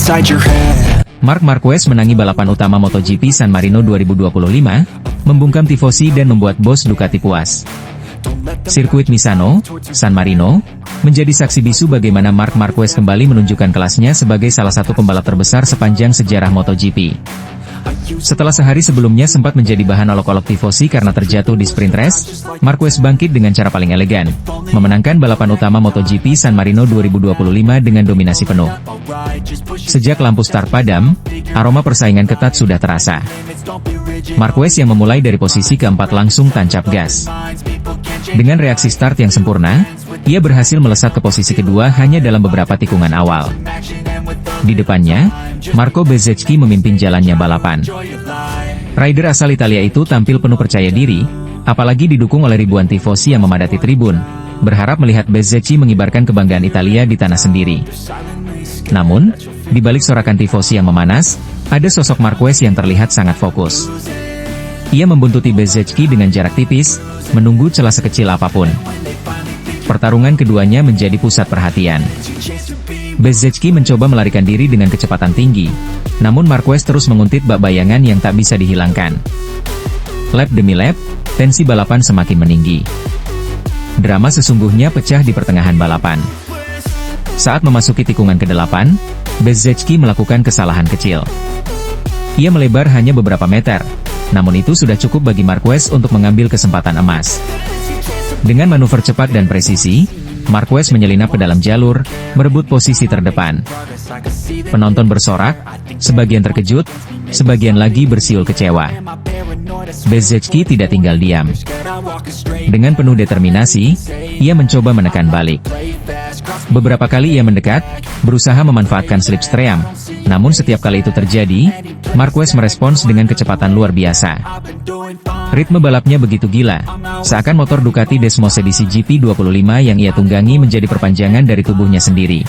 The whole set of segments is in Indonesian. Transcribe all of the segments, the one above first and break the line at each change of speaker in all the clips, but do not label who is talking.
inside your head.
Marc Marquez menangi balapan utama MotoGP San Marino 2025, membungkam tifosi dan membuat bos Ducati puas. Sirkuit Misano, San Marino, menjadi saksi bisu bagaimana Marc Marquez kembali menunjukkan kelasnya sebagai salah satu pembalap terbesar sepanjang sejarah MotoGP. Setelah sehari sebelumnya sempat menjadi bahan olok-olok tifosi karena terjatuh di sprint race, Marquez bangkit dengan cara paling elegan, memenangkan balapan utama MotoGP San Marino 2025 dengan dominasi penuh. Sejak lampu start padam, aroma persaingan ketat sudah terasa. Marquez yang memulai dari posisi keempat langsung tancap gas. Dengan reaksi start yang sempurna, ia berhasil melesat ke posisi kedua hanya dalam beberapa tikungan awal. Di depannya, Marco Bezzecchi memimpin jalannya balapan. Rider asal Italia itu tampil penuh percaya diri, apalagi didukung oleh ribuan tifosi yang memadati tribun, berharap melihat Bezzecchi mengibarkan kebanggaan Italia di tanah sendiri. Namun, di balik sorakan tifosi yang memanas, ada sosok Marquez yang terlihat sangat fokus. Ia membuntuti Bezzecchi dengan jarak tipis, menunggu celah sekecil apapun. Pertarungan keduanya menjadi pusat perhatian. Bezzecchi mencoba melarikan diri dengan kecepatan tinggi, namun Marquez terus menguntit bak bayangan yang tak bisa dihilangkan. Lap demi lap, tensi balapan semakin meninggi. Drama sesungguhnya pecah di pertengahan balapan. Saat memasuki tikungan ke-8, Bezzecchi melakukan kesalahan kecil. Ia melebar hanya beberapa meter, namun itu sudah cukup bagi Marquez untuk mengambil kesempatan emas. Dengan manuver cepat dan presisi, Marquez menyelinap ke dalam jalur, merebut posisi terdepan. Penonton bersorak, sebagian terkejut, sebagian lagi bersiul kecewa. Bezzecchi tidak tinggal diam. Dengan penuh determinasi, ia mencoba menekan balik. Beberapa kali ia mendekat, berusaha memanfaatkan slipstream, namun setiap kali itu terjadi, Marquez merespons dengan kecepatan luar biasa. Ritme balapnya begitu gila, seakan motor Ducati Desmos edisi GP25 yang ia tunggangi menjadi perpanjangan dari tubuhnya sendiri.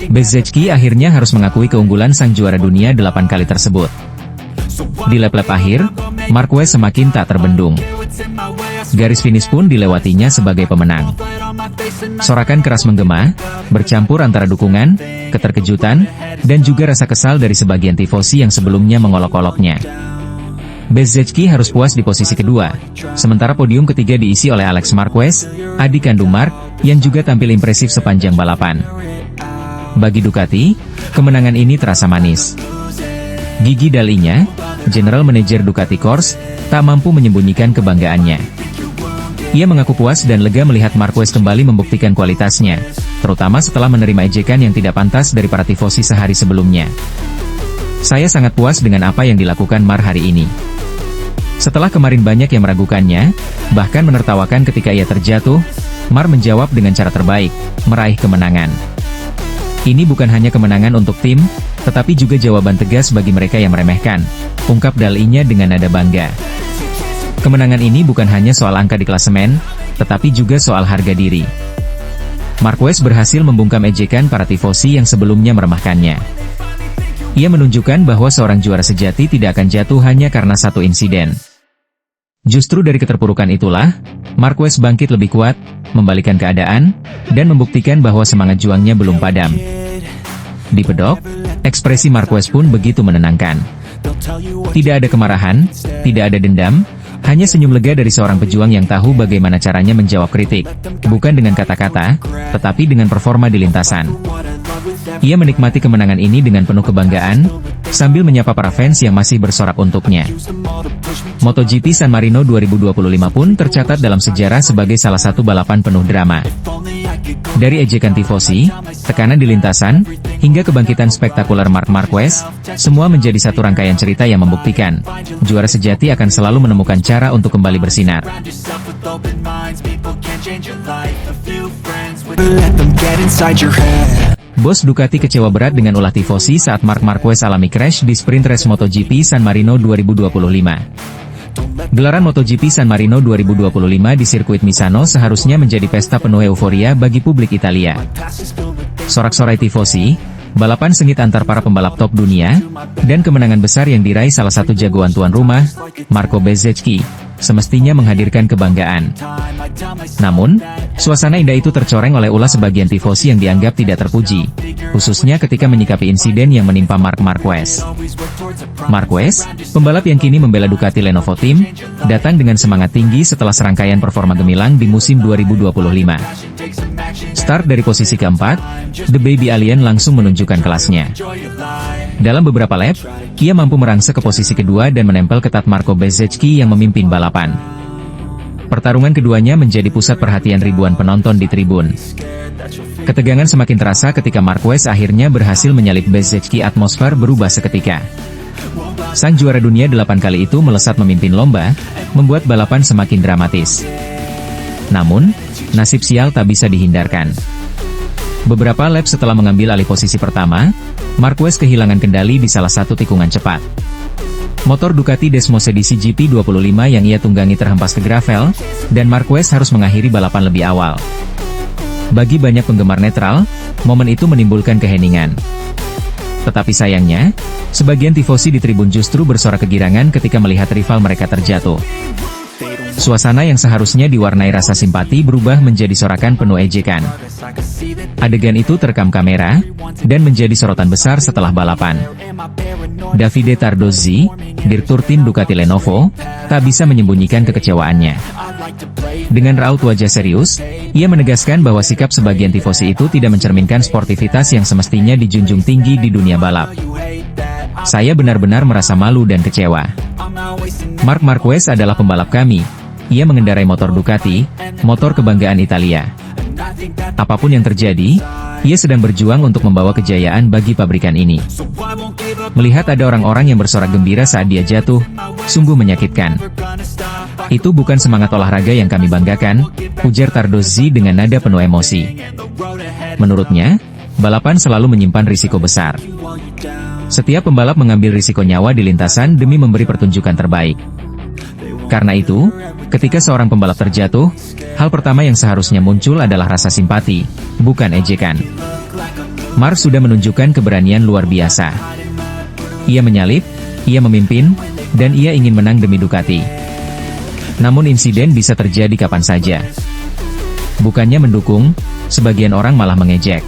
Bezzecchi akhirnya harus mengakui keunggulan sang juara dunia 8 kali tersebut. Di lap-lap akhir, Marquez semakin tak terbendung. Garis finish pun dilewatinya sebagai pemenang. Sorakan keras menggema, bercampur antara dukungan, keterkejutan, dan juga rasa kesal dari sebagian tifosi yang sebelumnya mengolok-oloknya. Bezzecchi harus puas di posisi kedua, sementara podium ketiga diisi oleh Alex Marquez, adik kandung Marc, yang juga tampil impresif sepanjang balapan. Bagi Ducati, kemenangan ini terasa manis. Gigi Dalinya, General Manager Ducati Corse, tak mampu menyembunyikan kebanggaannya. Ia mengaku puas dan lega melihat Marquez kembali membuktikan kualitasnya, terutama setelah menerima ejekan yang tidak pantas dari para tifosi sehari sebelumnya. Saya sangat puas dengan apa yang dilakukan Marc hari ini. Setelah kemarin banyak yang meragukannya, bahkan menertawakan ketika ia terjatuh, Marc menjawab dengan cara terbaik, meraih kemenangan. Ini bukan hanya kemenangan untuk tim, tetapi juga jawaban tegas bagi mereka yang meremehkan, ungkap Dalinya dengan nada bangga. Kemenangan ini bukan hanya soal angka di klasemen, tetapi juga soal harga diri. Marquez berhasil membungkam ejekan para tifosi yang sebelumnya meremehkannya. Ia menunjukkan bahwa seorang juara sejati tidak akan jatuh hanya karena satu insiden. Justru dari keterpurukan itulah, Marquez bangkit lebih kuat, membalikan keadaan, dan membuktikan bahwa semangat juangnya belum padam. Di pedok, ekspresi Marquez pun begitu menenangkan. Tidak ada kemarahan, tidak ada dendam, hanya senyum lega dari seorang pejuang yang tahu bagaimana caranya menjawab kritik, bukan dengan kata-kata, tetapi dengan performa di lintasan. Ia menikmati kemenangan ini dengan penuh kebanggaan, sambil menyapa para fans yang masih bersorak untuknya. MotoGP San Marino 2025 pun tercatat dalam sejarah sebagai salah satu balapan penuh drama. Dari ejekan tifosi, tekanan di lintasan, hingga kebangkitan spektakuler Marc Marquez, semua menjadi satu rangkaian cerita yang membuktikan, juara sejati akan selalu menemukan cara untuk kembali bersinar. Bos Ducati kecewa berat dengan ulah tifosi saat Marc Marquez alami crash di sprint race MotoGP San Marino 2025. Gelaran MotoGP San Marino 2025 di sirkuit Misano seharusnya menjadi pesta penuh euforia bagi publik Italia. Sorak-sorai tifosi, balapan sengit antar para pembalap top dunia, dan kemenangan besar yang diraih salah satu jagoan tuan rumah, Marco Bezzecchi, semestinya menghadirkan kebanggaan. Namun, suasana indah itu tercoreng oleh ulah sebagian tifosi yang dianggap tidak terpuji, khususnya ketika menyikapi insiden yang menimpa Marc Marquez. Marquez, pembalap yang kini membela Ducati Lenovo Team, datang dengan semangat tinggi setelah serangkaian performa gemilang di musim 2025. Start dari posisi keempat, The Baby Alien langsung menunjukkan kelasnya. Dalam beberapa lap, ia mampu merangsek ke posisi kedua dan menempel ketat Marco Bezzecchi yang memimpin balapan. Pertarungan keduanya menjadi pusat perhatian ribuan penonton di tribun. Ketegangan semakin terasa ketika Marquez akhirnya berhasil menyalip Bezzecchi. Atmosfer berubah seketika. Sang juara dunia 8 kali itu melesat memimpin lomba, membuat balapan semakin dramatis. Namun, nasib sial tak bisa dihindarkan. Beberapa lap setelah mengambil alih posisi pertama, Marquez kehilangan kendali di salah satu tikungan cepat. Motor Ducati Desmosedici GP25 yang ia tunggangi terhempas ke gravel, dan Marquez harus mengakhiri balapan lebih awal. Bagi banyak penggemar netral, momen itu menimbulkan keheningan. Tetapi sayangnya, sebagian tifosi di tribun justru bersorak kegirangan ketika melihat rival mereka terjatuh. Suasana yang seharusnya diwarnai rasa simpati berubah menjadi sorakan penuh ejekan. Adegan itu terekam kamera, dan menjadi sorotan besar setelah balapan. Davide Tardozzi, direktur tim Ducati Lenovo, tak bisa menyembunyikan kekecewaannya. Dengan raut wajah serius, ia menegaskan bahwa sikap sebagian tifosi itu tidak mencerminkan sportivitas yang semestinya dijunjung tinggi di dunia balap. Saya benar-benar merasa malu dan kecewa. Marc Marquez adalah pembalap kami. Ia mengendarai motor Ducati, motor kebanggaan Italia. Apapun yang terjadi, ia sedang berjuang untuk membawa kejayaan bagi pabrikan ini. Melihat ada orang-orang yang bersorak gembira saat dia jatuh, sungguh menyakitkan. Itu bukan semangat olahraga yang kami banggakan, ujar Tardozzi dengan nada penuh emosi. Menurutnya, balapan selalu menyimpan risiko besar. Setiap pembalap mengambil risiko nyawa di lintasan demi memberi pertunjukan terbaik. Karena itu, ketika seorang pembalap terjatuh, hal pertama yang seharusnya muncul adalah rasa simpati, bukan ejekan. Marc sudah menunjukkan keberanian luar biasa. Ia menyalip, ia memimpin, dan ia ingin menang demi Ducati. Namun insiden bisa terjadi kapan saja. Bukannya mendukung, sebagian orang malah mengejek.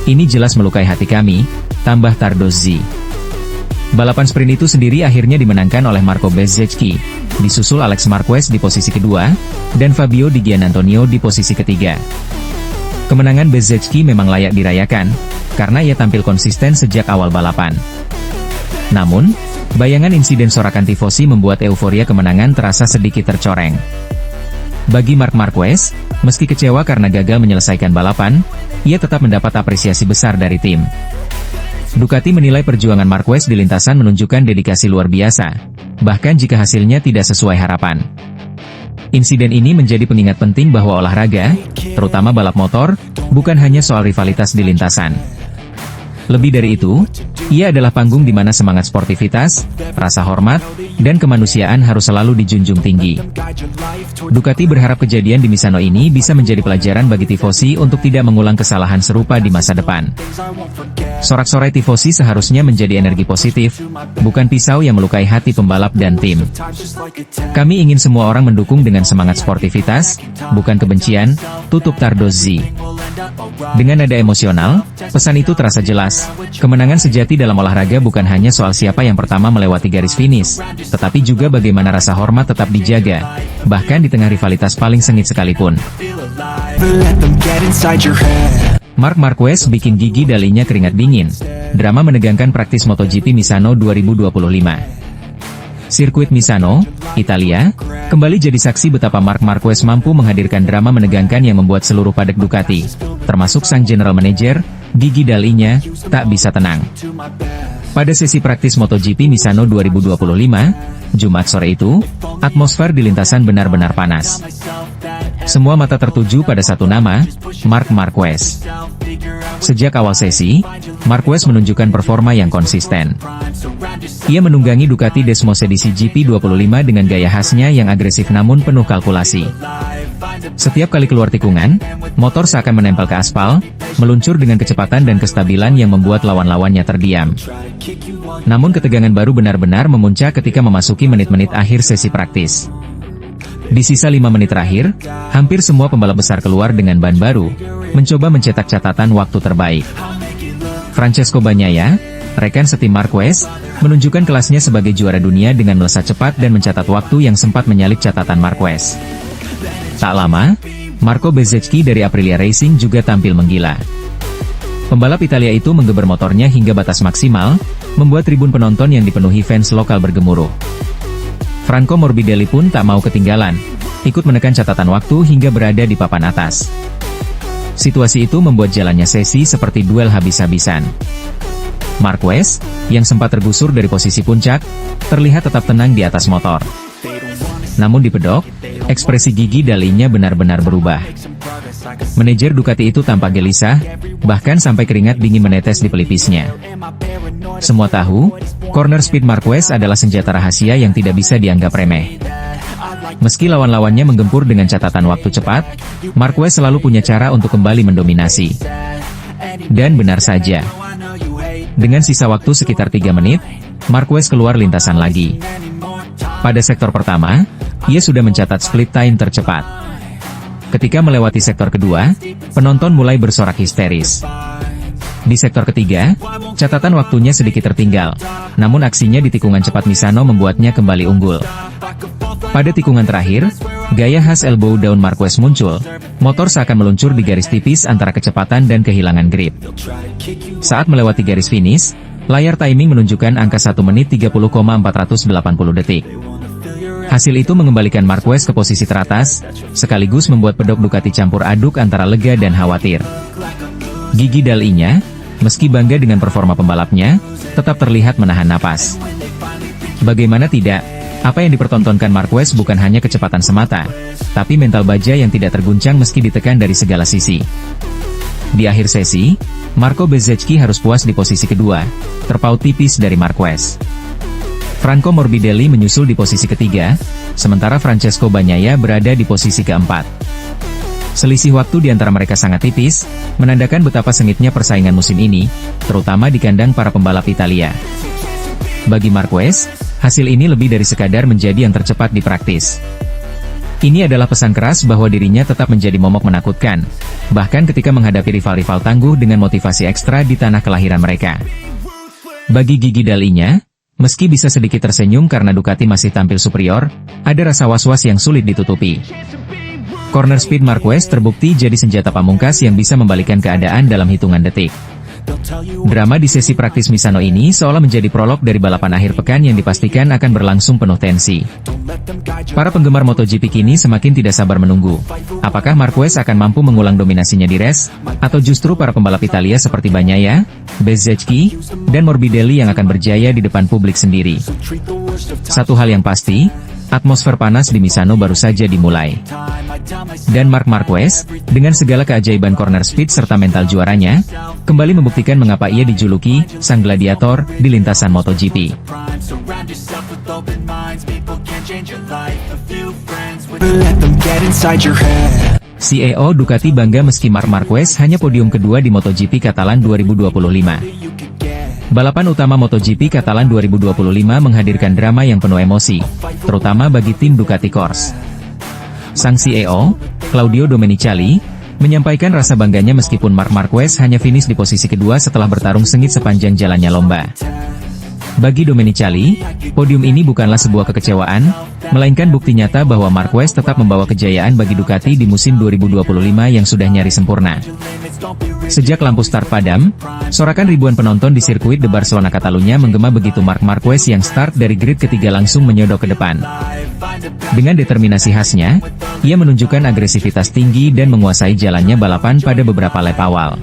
Ini jelas melukai hati kami, tambah Tardozzi. Balapan sprint itu sendiri akhirnya dimenangkan oleh Marco Bezzecchi, disusul Alex Marquez di posisi kedua, dan Fabio Di Giannantonio di posisi ketiga. Kemenangan Bezzecchi memang layak dirayakan, karena ia tampil konsisten sejak awal balapan. Namun, bayangan insiden sorakan tifosi membuat euforia kemenangan terasa sedikit tercoreng. Bagi Marc Marquez, meski kecewa karena gagal menyelesaikan balapan, ia tetap mendapat apresiasi besar dari tim. Ducati menilai perjuangan Marquez di lintasan menunjukkan dedikasi luar biasa, bahkan jika hasilnya tidak sesuai harapan. Insiden ini menjadi pengingat penting bahwa olahraga, terutama balap motor, bukan hanya soal rivalitas di lintasan. Lebih dari itu, ia adalah panggung di mana semangat sportivitas, rasa hormat, dan kemanusiaan harus selalu dijunjung tinggi. Ducati berharap kejadian di Misano ini bisa menjadi pelajaran bagi tifosi untuk tidak mengulang kesalahan serupa di masa depan. Sorak-sorai tifosi seharusnya menjadi energi positif, bukan pisau yang melukai hati pembalap dan tim. Kami ingin semua orang mendukung dengan semangat sportivitas, bukan kebencian, tutup Tardozzi. Dengan nada emosional, pesan itu terasa jelas. Kemenangan sejati dalam olahraga bukan hanya soal siapa yang pertama melewati garis finish, tetapi juga bagaimana rasa hormat tetap dijaga, bahkan di tengah rivalitas paling sengit sekalipun. Marc Marquez bikin gigi dalinya keringat dingin. Drama menegangkan praktis MotoGP Misano 2025. Sirkuit Misano, Italia, kembali jadi saksi betapa Marc Marquez mampu menghadirkan drama menegangkan yang membuat seluruh padek Ducati, termasuk sang general manager, gigi dalinya, tak bisa tenang. Pada sesi praktis MotoGP Misano 2025, Jumat sore itu, atmosfer di lintasan benar-benar panas. Semua mata tertuju pada satu nama, Marc Marquez. Sejak awal sesi, Marquez menunjukkan performa yang konsisten. Ia menunggangi Ducati Desmosedici GP25 dengan gaya khasnya yang agresif namun penuh kalkulasi. Setiap kali keluar tikungan, motor seakan menempel ke aspal, meluncur dengan kecepatan dan kestabilan yang membuat lawan-lawannya terdiam. Namun ketegangan baru benar-benar memuncak ketika memasuki menit-menit akhir sesi praktis. Di sisa 5 menit terakhir, hampir semua pembalap besar keluar dengan ban baru, mencoba mencetak catatan waktu terbaik. Francesco Bagnaia, rekan setim Marquez, menunjukkan kelasnya sebagai juara dunia dengan melesat cepat dan mencatat waktu yang sempat menyalip catatan Marquez. Tak lama, Marco Bezzecchi dari Aprilia Racing juga tampil menggila. Pembalap Italia itu menggeber motornya hingga batas maksimal, membuat tribun penonton yang dipenuhi fans lokal bergemuruh. Franco Morbidelli pun tak mau ketinggalan, ikut menekan catatan waktu hingga berada di papan atas. Situasi itu membuat jalannya sesi seperti duel habis-habisan. Marquez, yang sempat tergusur dari posisi puncak, terlihat tetap tenang di atas motor. Namun di pedok, ekspresi gigi dalinya benar-benar berubah. Manajer Ducati itu tampak gelisah, bahkan sampai keringat dingin menetes di pelipisnya. Semua tahu, corner speed Marquez adalah senjata rahasia yang tidak bisa dianggap remeh. Meski lawan-lawannya menggempur dengan catatan waktu cepat, Marquez selalu punya cara untuk kembali mendominasi. Dan benar saja. Dengan sisa waktu sekitar 3 menit, Marquez keluar lintasan lagi. Pada sektor pertama, ia sudah mencatat split time tercepat. Ketika melewati sektor kedua, penonton mulai bersorak histeris. Di sektor ketiga, catatan waktunya sedikit tertinggal, namun aksinya di tikungan cepat Misano membuatnya kembali unggul. Pada tikungan terakhir, gaya khas elbow down Marquez muncul, motor seakan meluncur di garis tipis antara kecepatan dan kehilangan grip. Saat melewati garis finish, layar timing menunjukkan angka 1 menit 30,480 detik. Hasil itu mengembalikan Marquez ke posisi teratas, sekaligus membuat pedok Ducati campur aduk antara lega dan khawatir. Gigi dalinya, meski bangga dengan performa pembalapnya, tetap terlihat menahan napas. Bagaimana tidak, apa yang dipertontonkan Marquez bukan hanya kecepatan semata, tapi mental baja yang tidak terguncang meski ditekan dari segala sisi. Di akhir sesi, Marco Bezzecchi harus puas di posisi kedua, terpaut tipis dari Marquez. Franco Morbidelli menyusul di posisi ketiga, sementara Francesco Bagnaia berada di posisi keempat. Selisih waktu di antara mereka sangat tipis, menandakan betapa sengitnya persaingan musim ini, terutama di kandang para pembalap Italia. Bagi Marquez, hasil ini lebih dari sekadar menjadi yang tercepat di praktis. Ini adalah pesan keras bahwa dirinya tetap menjadi momok menakutkan, bahkan ketika menghadapi rival-rival tangguh dengan motivasi ekstra di tanah kelahiran mereka. Bagi gigi dalinya, meski bisa sedikit tersenyum karena Ducati masih tampil superior, ada rasa was-was yang sulit ditutupi. Corner speed Marquez terbukti jadi senjata pamungkas yang bisa membalikan keadaan dalam hitungan detik. Drama di sesi praktis Misano ini seolah menjadi prolog dari balapan akhir pekan yang dipastikan akan berlangsung penuh tensi. Para penggemar MotoGP kini semakin tidak sabar menunggu. Apakah Marquez akan mampu mengulang dominasinya di race, atau justru para pembalap Italia seperti Bagnaia, Bezzecchi, dan Morbidelli yang akan berjaya di depan publik sendiri? Satu hal yang pasti, atmosfer panas di Misano baru saja dimulai. Dan Marc Marquez, dengan segala keajaiban corner speed serta mental juaranya, kembali membuktikan mengapa ia dijuluki sang gladiator di lintasan MotoGP. CEO Ducati bangga meski Marc Marquez hanya podium kedua di MotoGP Catalan 2025. Balapan utama MotoGP Catalan 2025 menghadirkan drama yang penuh emosi, terutama bagi tim Ducati Corse. Sang CEO, Claudio Domenicali, menyampaikan rasa bangganya meskipun Marc Marquez hanya finish di posisi kedua setelah bertarung sengit sepanjang jalannya lomba. Bagi Domenicali, podium ini bukanlah sebuah kekecewaan, melainkan bukti nyata bahwa Marquez tetap membawa kejayaan bagi Ducati di musim 2025 yang sudah nyaris sempurna. Sejak lampu start padam, sorakan ribuan penonton di sirkuit de Barcelona Catalunya menggema begitu Marc Marquez yang start dari grid ketiga langsung menyodok ke depan. Dengan determinasi khasnya, ia menunjukkan agresivitas tinggi dan menguasai jalannya balapan pada beberapa lap awal.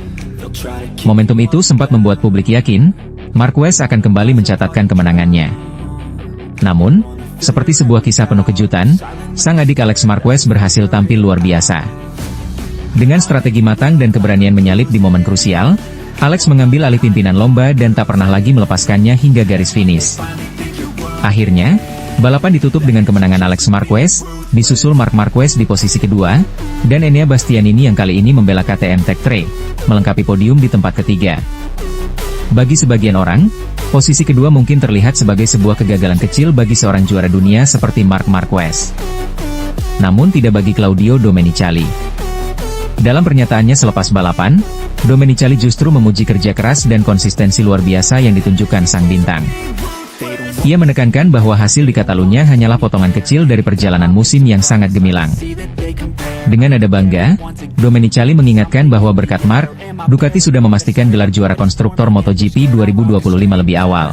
Momentum itu sempat membuat publik yakin, Marquez akan kembali mencatatkan kemenangannya. Namun, seperti sebuah kisah penuh kejutan, sang adik Alex Marquez berhasil tampil luar biasa. Dengan strategi matang dan keberanian menyalip di momen krusial, Alex mengambil alih pimpinan lomba dan tak pernah lagi melepaskannya hingga garis finish. Akhirnya, balapan ditutup dengan kemenangan Alex Marquez, disusul Marc Marquez di posisi kedua, dan Enea Bastianini yang kali ini membela KTM Tech3, melengkapi podium di tempat ketiga. Bagi sebagian orang, posisi kedua mungkin terlihat sebagai sebuah kegagalan kecil bagi seorang juara dunia seperti Marc Marquez. namun tidak bagi Claudio Domenicali. Dalam pernyataannya selepas balapan, Domenicali justru memuji kerja keras dan konsistensi luar biasa yang ditunjukkan sang bintang. Ia menekankan bahwa hasil di Catalunya hanyalah potongan kecil dari perjalanan musim yang sangat gemilang. Dengan nada bangga, Domenicali mengingatkan bahwa berkat Marc, Ducati sudah memastikan gelar juara konstruktor MotoGP 2025 lebih awal.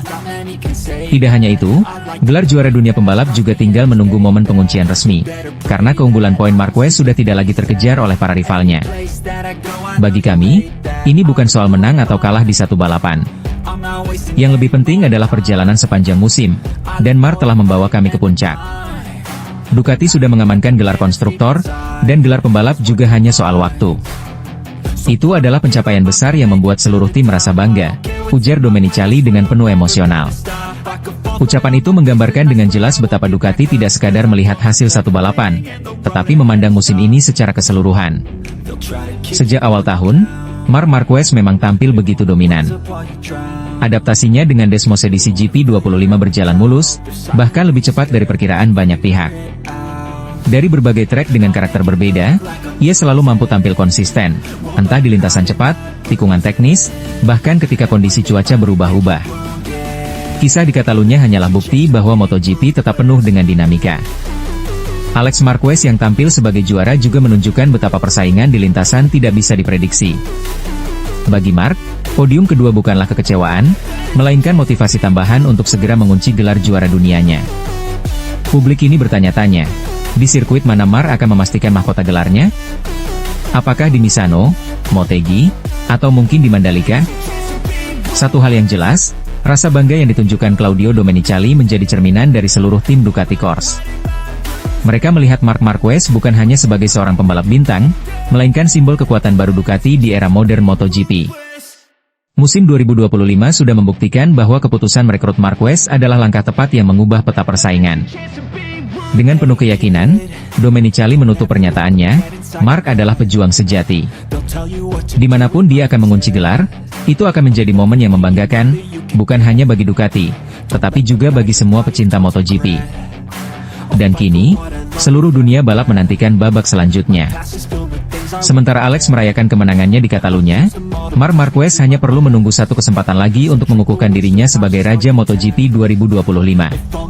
Tidak hanya itu, gelar juara dunia pembalap juga tinggal menunggu momen penguncian resmi, karena keunggulan poin Marquez sudah tidak lagi terkejar oleh para rivalnya. Bagi kami, ini bukan soal menang atau kalah di satu balapan. Yang lebih penting adalah perjalanan sepanjang musim, dan Marc telah membawa kami ke puncak. Ducati sudah mengamankan gelar konstruktor, dan gelar pembalap juga hanya soal waktu. Itu adalah pencapaian besar yang membuat seluruh tim merasa bangga, ujar Domenicali dengan penuh emosional. Ucapan itu menggambarkan dengan jelas betapa Ducati tidak sekadar melihat hasil satu balapan, tetapi memandang musim ini secara keseluruhan. Sejak awal tahun, Marc Marquez memang tampil begitu dominan. Adaptasinya dengan Desmosedici GP25 berjalan mulus, bahkan lebih cepat dari perkiraan banyak pihak. Dari berbagai trek dengan karakter berbeda, ia selalu mampu tampil konsisten, entah di lintasan cepat, tikungan teknis, bahkan ketika kondisi cuaca berubah-ubah. Kisah di Catalunya hanyalah bukti bahwa MotoGP tetap penuh dengan dinamika. Alex Marquez yang tampil sebagai juara juga menunjukkan betapa persaingan di lintasan tidak bisa diprediksi. Bagi Marc, podium kedua bukanlah kekecewaan, melainkan motivasi tambahan untuk segera mengunci gelar juara dunianya. Publik ini bertanya-tanya, di sirkuit mana Marc akan memastikan mahkota gelarnya? Apakah di Misano, Motegi, atau mungkin di Mandalika? Satu hal yang jelas, rasa bangga yang ditunjukkan Claudio Domenicali menjadi cerminan dari seluruh tim Ducati Corse. Mereka melihat Marc Marquez bukan hanya sebagai seorang pembalap bintang, melainkan simbol kekuatan baru Ducati di era modern MotoGP. Musim 2025 sudah membuktikan bahwa keputusan merekrut Marquez adalah langkah tepat yang mengubah peta persaingan. Dengan penuh keyakinan, Domenicali menutup pernyataannya, Marc adalah pejuang sejati. Dimanapun dia akan mengunci gelar, itu akan menjadi momen yang membanggakan, bukan hanya bagi Ducati, tetapi juga bagi semua pecinta MotoGP. Dan kini, seluruh dunia balap menantikan babak selanjutnya. Sementara Alex merayakan kemenangannya di Catalunya, Marc Marquez hanya perlu menunggu satu kesempatan lagi untuk mengukuhkan dirinya sebagai Raja MotoGP 2025.